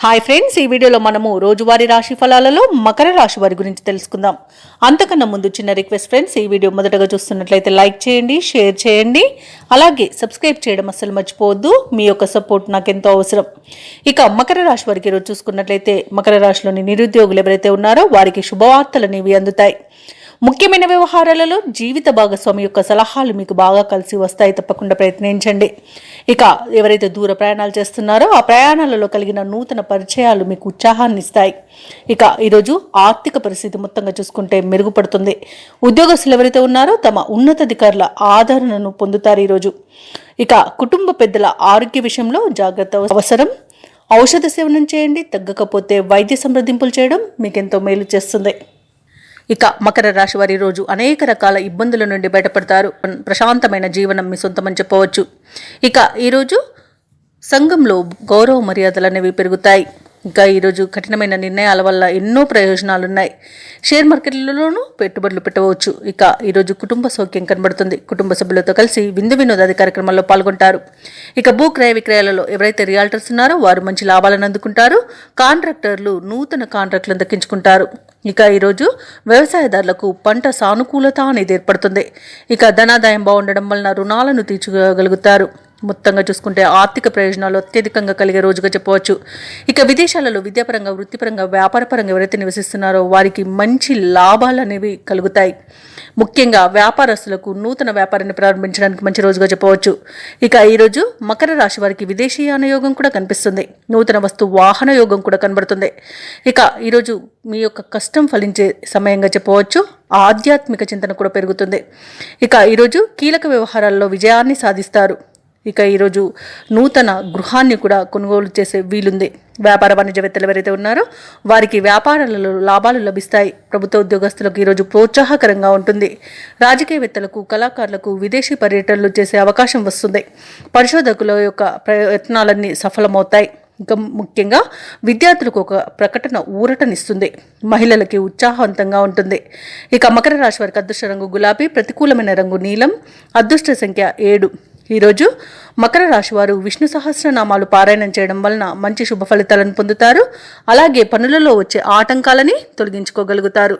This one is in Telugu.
హాయ్ ఫ్రెండ్స్, ఈ వీడియోలో మనము రోజువారీ రాశి ఫలాలలో మకర రాశి వారి గురించి తెలుసుకుందాం. అంతకన్నా ముందు చిన్న రిక్వెస్ట్ ఫ్రెండ్స్, ఈ వీడియో మొదటగా చూస్తున్నట్లయితే లైక్ చేయండి, షేర్ చేయండి, అలాగే సబ్స్క్రైబ్ చేయడం అస్సలు మర్చిపోవద్దు. మీ యొక్క సపోర్ట్ నాకు ఎంతో అవసరం. ఇక మకర రాశి వారికి ఈరోజు చూసుకున్నట్లయితే మకర రాశిలోని నిరుద్యోగులు ఎవరైతే ఉన్నారో వారికి శుభవార్తలు అనేవి అందుతాయి. ముఖ్యమైన వ్యవహారాలలో జీవిత భాగస్వామి యొక్క సలహాలు మీకు బాగా కలిసి వస్తాయి. తప్పకుండా ప్రయత్నించండి. ఇక ఎవరైతే దూర ప్రయాణాలు చేస్తున్నారో ఆ ప్రయాణాలలో కలిగిన నూతన పరిచయాలు మీకు ఉత్సాహాన్ని ఇస్తాయి. ఇక ఈరోజు ఆర్థిక పరిస్థితి మొత్తంగా చూసుకుంటే మెరుగుపడుతుంది. ఉద్యోగస్తులు ఎవరైతే ఉన్నారో తమ ఉన్నతాధికారుల ఆదరణను పొందుతారు ఈరోజు. ఇక కుటుంబ పెద్దల ఆరోగ్య విషయంలో జాగ్రత్త అవసరం. ఔషధ సేవనం చేయండి. తగ్గకపోతే వైద్య సంప్రదింపులు చేయడం మీకెంతో మేలు చేస్తుంది. ఇక మకర రాశి వారి రోజు అనేక రకాల ఇబ్బందుల నుండి బయటపడతారు. ప్రశాంతమైన జీవనం మీ సొంతమని చెప్పవచ్చు. ఇక ఈరోజు సంఘంలో గౌరవ మర్యాదలు అనేవి పెరుగుతాయి. ఇంకా ఈరోజు కఠినమైన నిర్ణయాల వల్ల ఎన్నో ప్రయోజనాలు ఉన్నాయి. షేర్ మార్కెట్లలోనూ పెట్టుబడులు పెట్టవచ్చు. ఇక ఈరోజు కుటుంబ సౌఖ్యం కనబడుతుంది. కుటుంబ సభ్యులతో కలిసి విందు వినోదాది కార్యక్రమాల్లో పాల్గొంటారు. ఇక భూ క్రయ విక్రయాలలో ఎవరైతే రియాల్టర్స్ ఉన్నారో వారు మంచి లాభాలను అందుకుంటారు. కాంట్రాక్టర్లు నూతన కాంట్రాక్టులను దక్కించుకుంటారు. ఇక ఈరోజు వ్యవసాయదారులకు పంట సానుకూలత అనేది ఏర్పడుతుంది. ఇక ధనాదాయం బాగుండడం వలన రుణాలను తీర్చగలుగుతారు. మొత్తంగా చూసుకుంటే ఆర్థిక ప్రయోజనాలు అత్యధికంగా కలిగే రోజుగా చెప్పవచ్చు. ఇక విదేశాలలో విద్యాపరంగా, వృత్తిపరంగా, వ్యాపారపరంగా ఎవరైతే నివసిస్తున్నారో వారికి మంచి లాభాలు అనేవి కలుగుతాయి. ముఖ్యంగా వ్యాపారస్తులకు నూతన వ్యాపారాన్ని ప్రారంభించడానికి మంచి రోజుగా చెప్పవచ్చు. ఇక ఈరోజు మకర రాశి వారికి విదేశీయాన యోగం కూడా కనిపిస్తుంది. నూతన వస్తు వాహన యోగం కూడా కనబడుతుంది. ఇక ఈరోజు మీ యొక్క కష్టం ఫలించే సమయంగా చెప్పవచ్చు. ఆధ్యాత్మిక చింతన కూడా పెరుగుతుంది. ఇక ఈరోజు కీలక వ్యవహారాల్లో విజయాన్ని సాధిస్తారు. ఇక ఈరోజు నూతన గృహాన్ని కూడా కొనుగోలు చేసే వీలుంది. వ్యాపార వాణిజ్యవేత్తలు ఎవరైతే ఉన్నారో వారికి వ్యాపారాలలో లాభాలు లభిస్తాయి. ప్రభుత్వ ఉద్యోగస్తులకు ఈరోజు ప్రోత్సాహకరంగా ఉంటుంది. రాజకీయవేత్తలకు, కళాకారులకు విదేశీ పర్యటనలు చేసే అవకాశం వస్తుంది. పరిశోధకుల యొక్క ప్రయత్నాలన్నీ సఫలమవుతాయి. ఇంకా ముఖ్యంగా విద్యార్థులకు ఒక ప్రకటన ఊరటనిస్తుంది. మహిళలకి ఉత్సాహవంతంగా ఉంటుంది. ఇక మకర రాశి వారికి అదృష్ట రంగు గులాబీ, ప్రతికూలమైన రంగు నీలం, అదృష్ట సంఖ్య 7. ఈరోజు మకర రాశి వారు విష్ణు సహస్రనామాలు పారాయణం చేయడం వలన మంచి శుభ ఫలితాలను పొందుతారు. అలాగే పనులలో వచ్చే ఆటంకాలని తొలగించుకోగలుగుతారు.